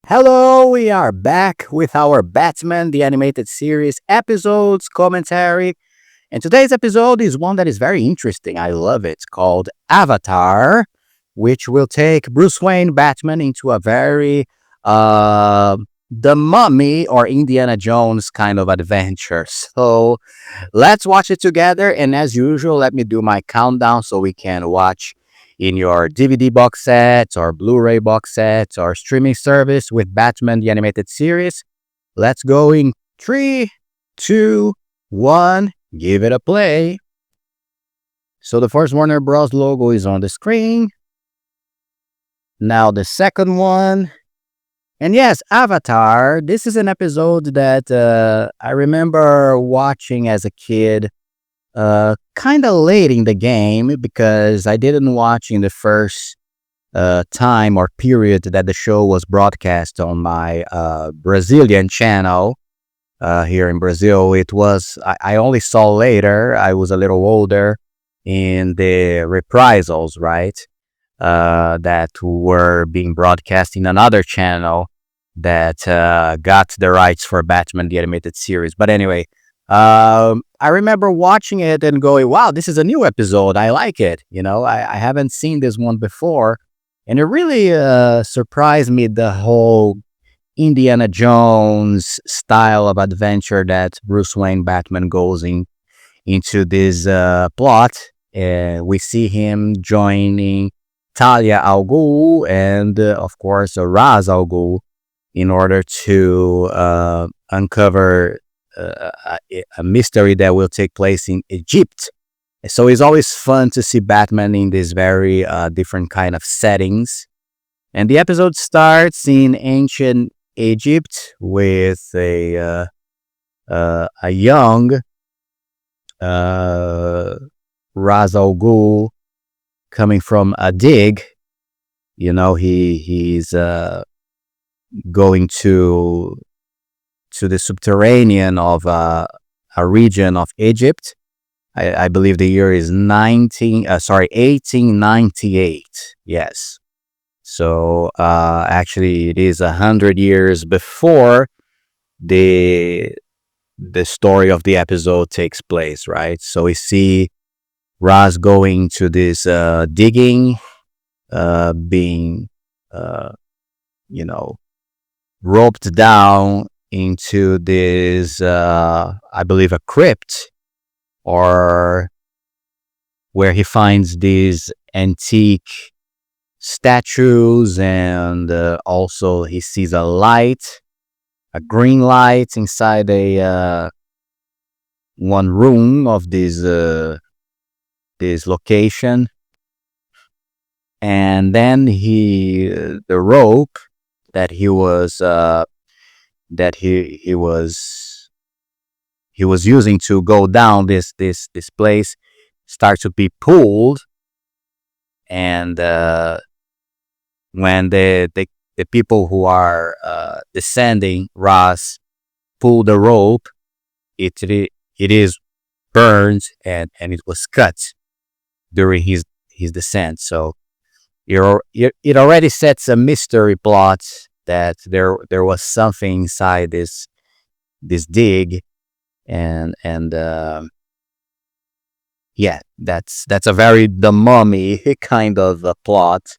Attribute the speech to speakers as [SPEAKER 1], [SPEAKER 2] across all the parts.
[SPEAKER 1] Hello, we are back with our Batman the Animated Series episodes commentary. And today's episode is one that is very interesting. I love it, called Avatar, which will take Bruce Wayne Batman into a very the Mummy or Indiana Jones kind of adventure. So let's watch it together. And as usual, let me do my countdown so we can watch in your DVD box sets or Blu-ray box sets or streaming service with Batman the Animated Series. Let's go in 3, 2, 1. Give it a play. So the first Warner Bros. Logo is on the screen. Now the second one. And yes, Avatar. This is an episode that I remember watching as a kid, kind of late in the game because I didn't watch in the first time or period that the show was broadcast on my Brazilian channel. Here in Brazil, I only saw later. I was a little older in the reprisals, right? That were being broadcast in another channel that got the rights for Batman the Animated Series. But anyway, I remember watching it and going, wow, this is a new episode. I like it. I haven't seen this one before. And it really surprised me, the whole Indiana Jones style of adventure that Bruce Wayne Batman goes into this plot. We see him joining Talia al Ghul and, of course, Ra's al Ghul in order to uncover a mystery that will take place in Egypt. So it's always fun to see Batman in these very different kind of settings. And the episode starts in ancient Egypt with a young Ra's al Ghul coming from a dig. He's going to the subterranean of a region of Egypt. I believe the year is 1898. Yes. So actually, it is 100 years before the story of the episode takes place, right? So we see Raz going to this digging, being roped down into this, I believe, a crypt, or where he finds these antique statues, and also he sees a green light inside one room of this location. And then the rope that he was using to go down this place starts to be pulled, and when the people who are descending Ras pull the rope, it is burned, and it was cut during his descent. So it already sets a mystery plot that there was something inside this dig, and yeah, that's a very The Mummy kind of a plot,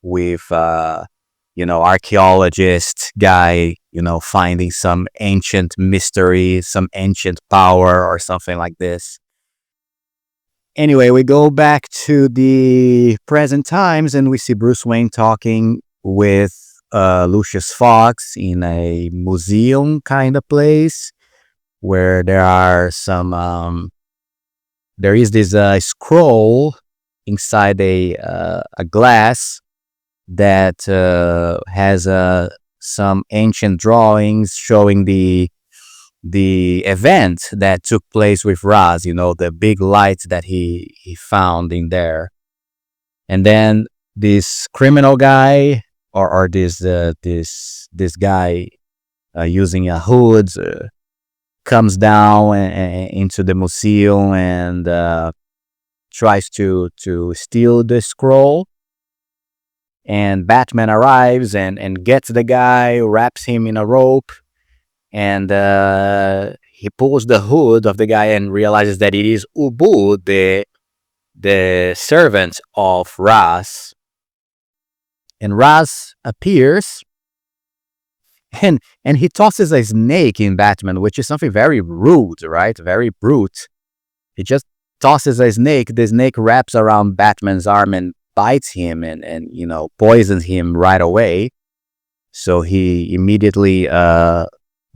[SPEAKER 1] with archaeologist guy finding some ancient mystery, some ancient power or something like this. Anyway, we go back to the present times and we see Bruce Wayne talking with Lucius Fox in a museum kind of place where there are there is this scroll inside a glass that has some ancient drawings showing the event that took place with Raz, the big light that he found in there. And then this criminal guy, or this guy using a hood, comes down into the museum and tries to steal the scroll. And Batman arrives and gets the guy, wraps him in a rope, and he pulls the hood of the guy and realizes that it is Ubu, the servant of Raz. And Raz appears, and he tosses a snake in Batman, which is something very rude, right? Very brute. He just tosses a snake. The snake wraps around Batman's arm and bites him and poisons him right away. So he immediately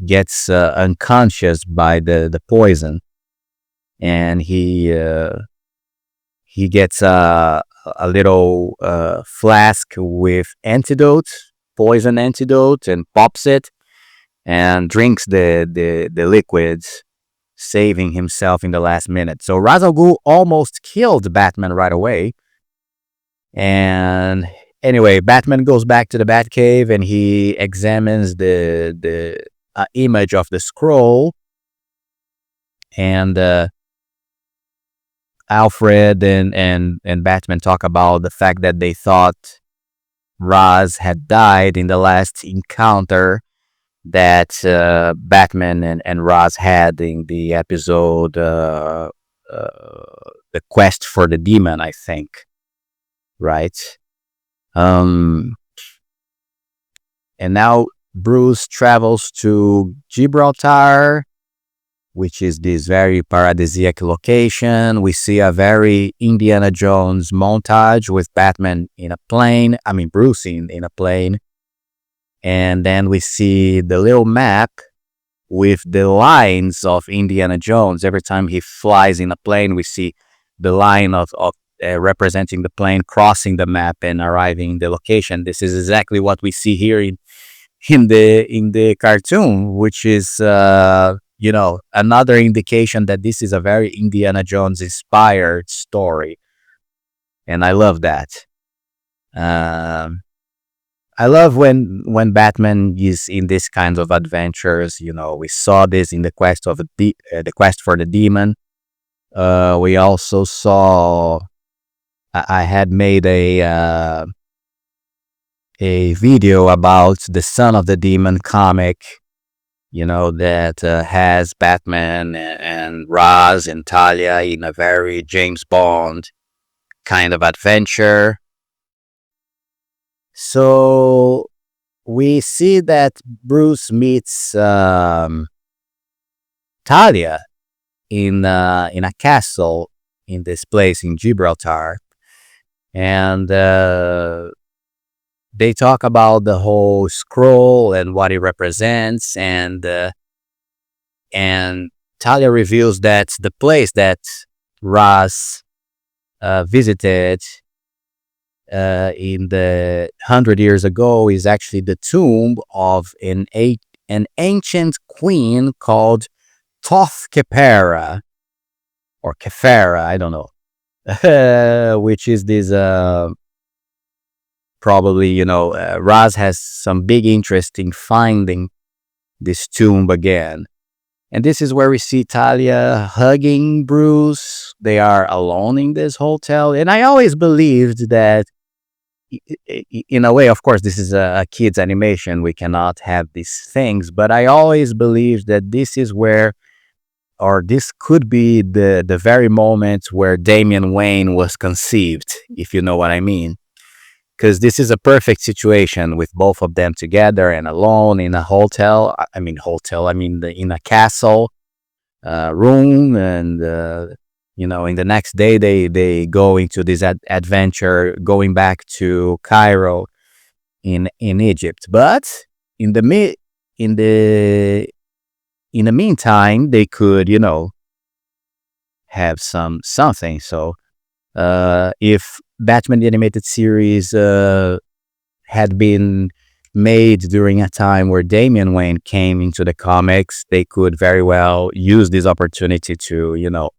[SPEAKER 1] gets unconscious by the poison, and he gets a little flask with antidote, poison antidote, and pops it and drinks the liquids, saving himself in the last minute. So Ra's al Ghul almost killed Batman right away. And anyway, Batman goes back to the Batcave and he examines the image of the scroll. And Alfred and Batman talk about the fact that they thought Raz had died in the last encounter that Batman and Raz had in the episode The Quest for the Demon, I think. Right? And now Bruce travels to Gibraltar, which is this very paradisiac location. We see a very Indiana Jones montage with Batman in a plane. I mean, Bruce in a plane. And then we see the little map with the lines of Indiana Jones. Every time he flies in a plane, we see the line of representing the plane crossing the map and arriving in the location. This is exactly what we see here in the cartoon, which is another indication that this is a very Indiana Jones inspired story, and I love that. I love when Batman is in this kinds of adventures. We saw this in the quest for the demon. We also saw. I had made a video about the Son of the Demon comic, that has Batman and Raz and Talia in a very James Bond kind of adventure. So we see that Bruce meets Talia in a castle in this place in Gibraltar, and they talk about the whole scroll and what it represents, and Talia reveals that the place that Raz visited in the 100 years ago is actually the tomb of an ancient queen called Toth Kefera, or Kefera, I don't know, which is this probably, Raz has some big interest in finding this tomb again. And this is where we see Talia hugging Bruce. They are alone in this hotel. And I always believed that, in a way, of course, this is a kid's animation. We cannot have these things. But I always believed that this is where, or this could be the very moment where Damian Wayne was conceived, if you know what I mean. Because this is a perfect situation with both of them together and alone in a hotel. I mean, in a castle room. And, in the next day, they go into this adventure, going back to Cairo in Egypt. But in the meantime, they could, have something. So if Batman the Animated Series had been made during a time where Damian Wayne came into the comics, they could very well use this opportunity to,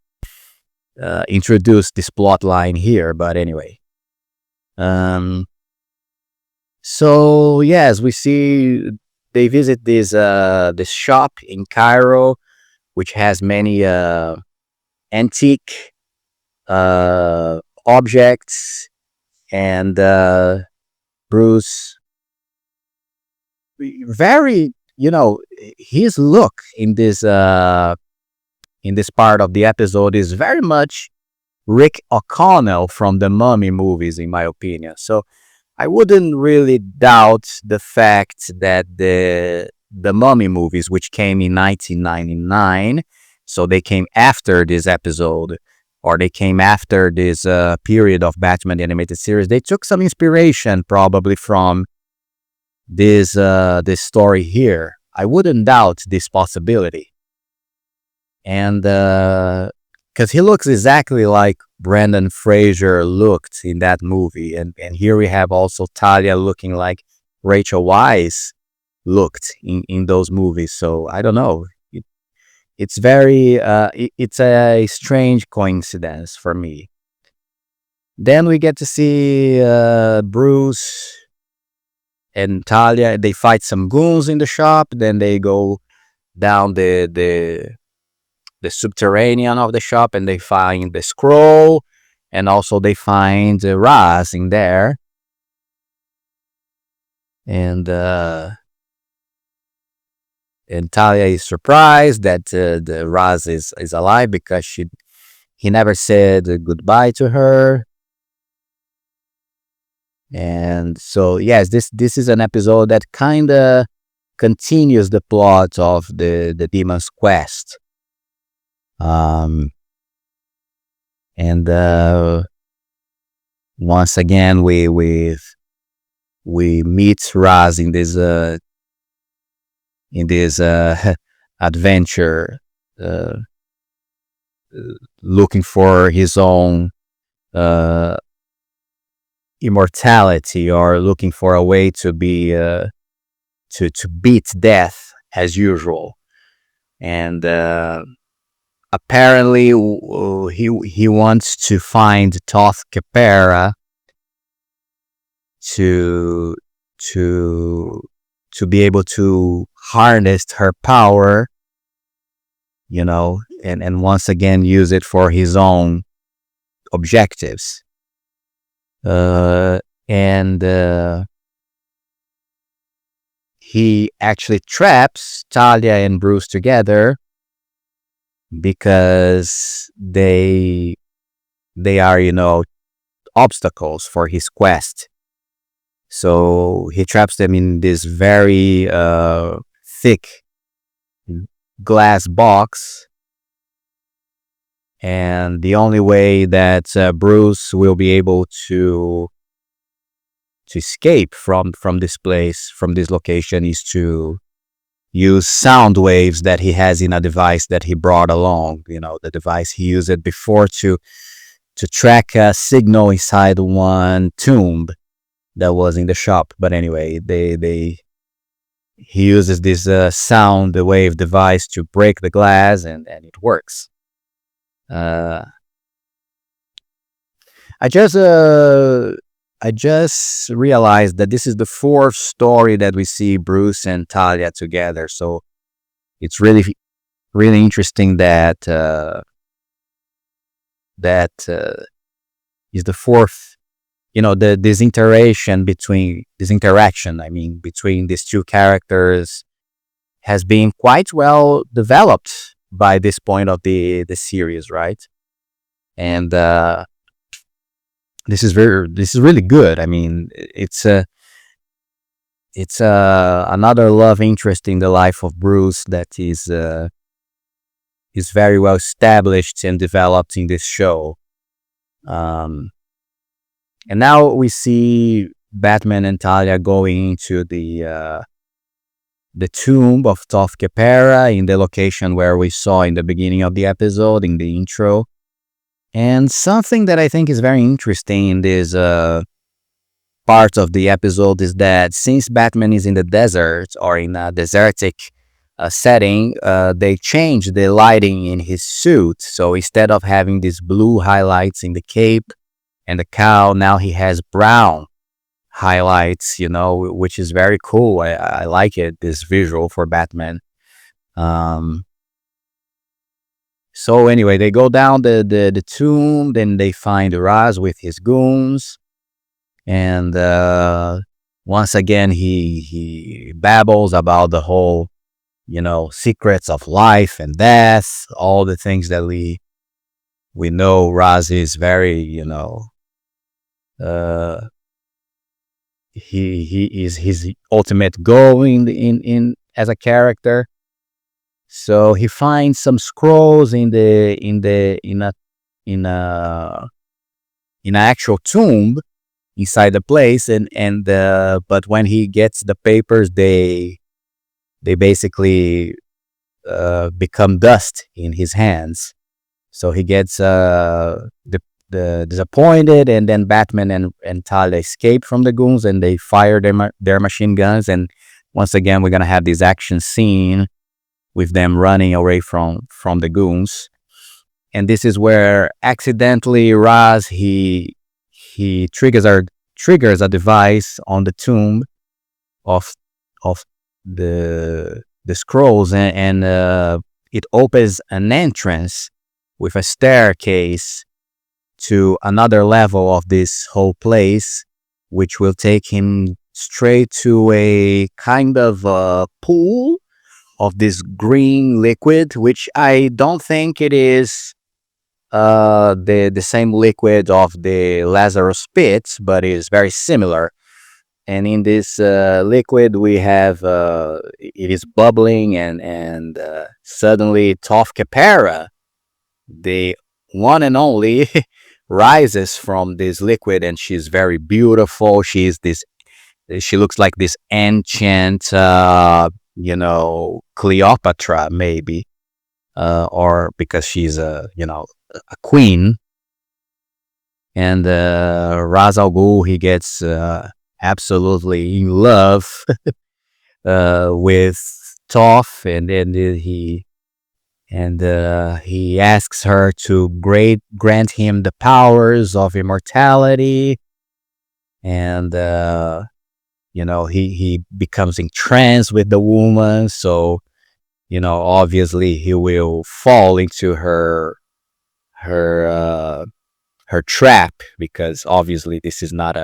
[SPEAKER 1] introduce this plot line here. But anyway, so yes, we see they visit this shop in Cairo, which has many antique objects, and Bruce, very, his look in this part of the episode is very much Rick O'Connell from the Mummy movies, in my opinion. So I wouldn't really doubt the fact that the Mummy movies, which came in 1999, so they came after this episode, or they came after this period of Batman the Animated Series, they took some inspiration probably from this story here. I wouldn't doubt this possibility. And because he looks exactly like Brendan Fraser looked in that movie. And here we have also Talia looking like Rachel Weisz looked in those movies. So I don't know. It's very, it's a strange coincidence for me. Then we get to see Bruce and Talia. They fight some goons in the shop. Then they go down the subterranean of the shop, and they find the scroll, and also they find Raz in there. And Talia is surprised that the Raz is alive, because he never said goodbye to her. And so yes, this is an episode that kind of continues the plot of the demon's quest. And once again we meet Raz in this adventure, looking for his own immortality, or looking for a way to be to beat death as usual. And apparently he wants to find Toth Capera to be able to harness her power, and once again use it for his own objectives. And he actually traps Talia and Bruce together because they are, obstacles for his quest. So he traps them in this very thick glass box, and the only way that Bruce will be able to escape from this place, from this location, is to use sound waves that he has in a device that he brought along. The device he used before to track a signal inside one tomb that was in the shop. But anyway, he uses this sound wave device to break the glass, and it works. I just realized that this is the fourth story that we see Bruce and Talia together. So it's really, really interesting that is the fourth. This interaction between these two characters has been quite well developed by this point of the series, right? And this is really good. I mean, it's another love interest in the life of Bruce that is very well established and developed in this show. And now we see Batman and Talia going into the tomb of Toth Capera, in the location where we saw in the beginning of the episode, in the intro. And something that I think is very interesting in this part of the episode is that since Batman is in the desert, or in a desertic setting, they changed the lighting in his suit. So instead of having these blue highlights in the cape and the cowl, now he has brown highlights, which is very cool. I like it, this visual for Batman. So anyway, they go down the tomb, then they find Raz with his goons, and Once again, he babbles about the whole, secrets of life and death, all the things that we know. Raz is very, uh, he is his ultimate goal in as a character. So he finds some scrolls in a in an actual tomb inside the place, and but when he gets the papers, they basically become dust in his hands. So he gets the disappointed, and then Batman and Talia escape from the goons, and they fire their machine guns. And once again, we're gonna have this action scene with them running away from the goons. And this is where accidentally Raz he triggers a device on the tomb of of the scrolls, and it opens an entrance with a staircase to another level of this whole place, which will take him straight to a kind of pool of this green liquid, which I don't think it is the same liquid of the Lazarus pit, but is very similar. And in this liquid, we have it is bubbling, and suddenly Toph Capera, the one and only, rises from this liquid, and she's very beautiful. She looks like this ancient, Cleopatra maybe, or because she's a queen. And Ra's al Ghul, he gets absolutely in love with Toph, and then he asks her to grant him the powers of immortality, and he becomes entranced with the woman. So obviously he will fall into her her trap, because obviously this is not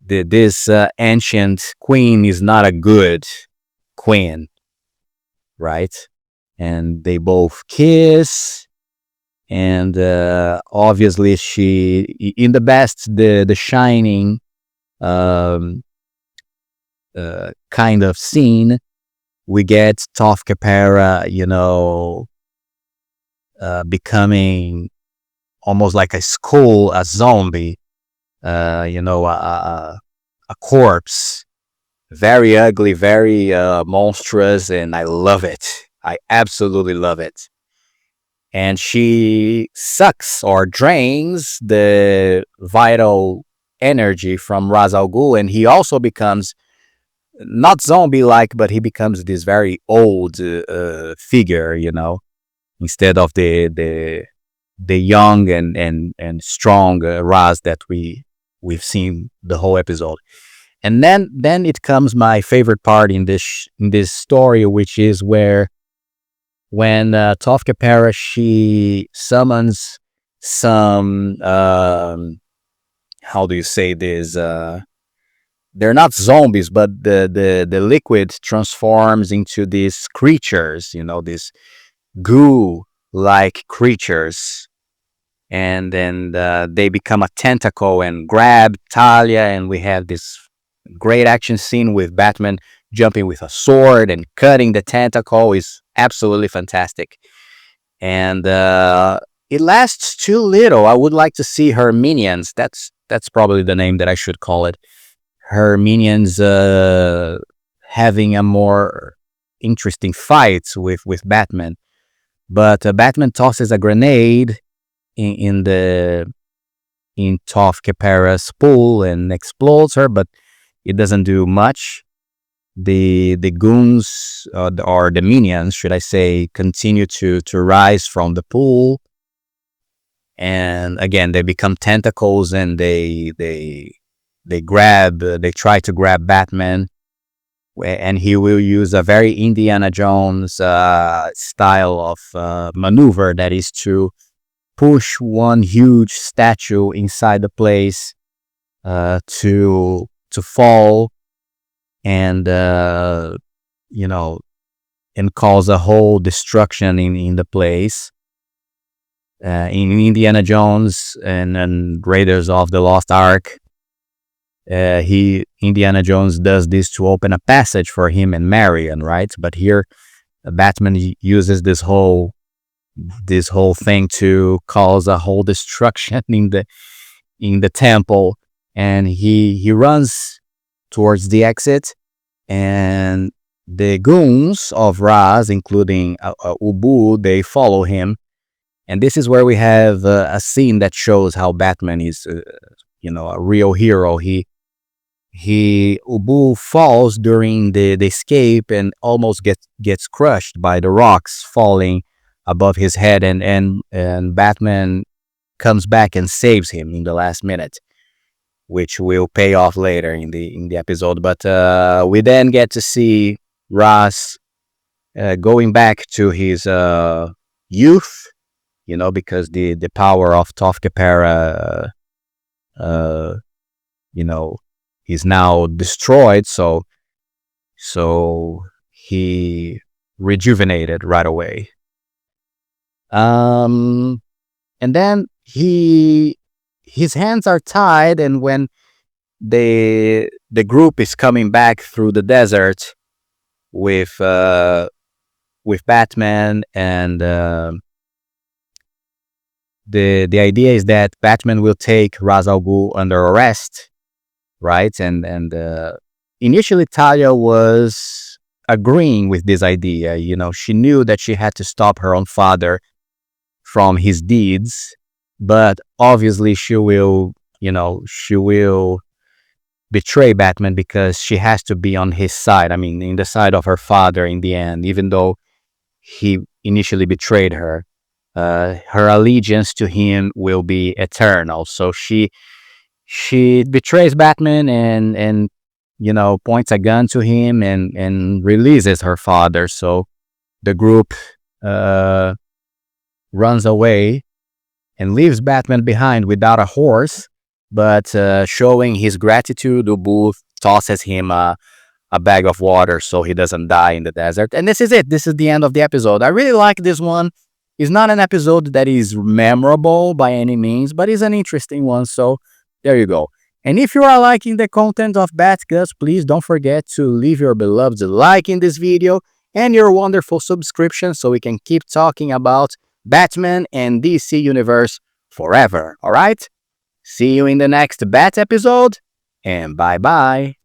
[SPEAKER 1] this ancient queen is not a good queen, right? And they both kiss, and obviously in the best the shining um kind of scene, we get Toph Capera becoming almost like a zombie, a corpse, very ugly, very monstrous, and I love it. I absolutely love it. And she sucks or drains the vital energy from Ra's al Ghul, and he also becomes not zombie-like, but he becomes this very old figure, instead of the young and strong Raz that we've seen the whole episode. And then it comes my favorite part in this story, which is where when Toph Capera, she summons some how do you say this? They're not zombies, but the liquid transforms into these creatures, these goo like creatures, and then they become a tentacle and grab Talia, and we have this great action scene with Batman jumping with a sword and cutting the tentacle. Is absolutely fantastic, and it lasts too little. I would like to see her minions. That's probably the name that I should call it. Her minions having a more interesting fight with Batman. But Batman tosses a grenade in Toph Capera's pool and explodes her, but it doesn't do much. The goons, or the minions, should I say, continue to rise from the pool, and again they become tentacles, and they try to grab Batman, and he will use a very Indiana Jones style of maneuver, that is to push one huge statue inside the place to to fall and you know, and cause a whole destruction in the place. In Indiana Jones and Raiders of the Lost Ark, Indiana Jones does this to open a passage for him and Marion, right? But here, Batman uses this whole thing to cause a whole destruction in the temple, and he runs towards the exit, and the goons of Raz, including Ubu, they follow him. And this is where we have a scene that shows how Batman is, a real hero. Ubu falls during the escape and almost gets crushed by the rocks falling above his head, and Batman comes back and saves him in the last minute, which will pay off later in the episode. But we then get to see Raz going back to his youth, because the power of Toph Capera, is now destroyed. So he rejuvenated right away. And then his hands are tied, and when the group is coming back through the desert with Batman, and the idea is that Batman will take Ra's al Ghul under arrest, right? And initially Talia was agreeing with this idea. She knew that she had to stop her own father from his deeds, but obviously she will betray Batman because she has to be on his side. I mean, in the side of her father in the end, even though he initially betrayed her. Her allegiance to him will be eternal. So she betrays Batman and points a gun to him and releases her father. So the group runs away and leaves Batman behind without a horse, but showing his gratitude, Ubu tosses him a bag of water so he doesn't die in the desert. And this is it. This is the end of the episode. I really like this one. It's not an episode that is memorable by any means, but it's an interesting one. So there you go. And if you are liking the content of BATGUS, please don't forget to leave your beloved like in this video and your wonderful subscription so we can keep talking about Batman and DC Universe forever. All right? See you in the next Bat episode, and bye-bye.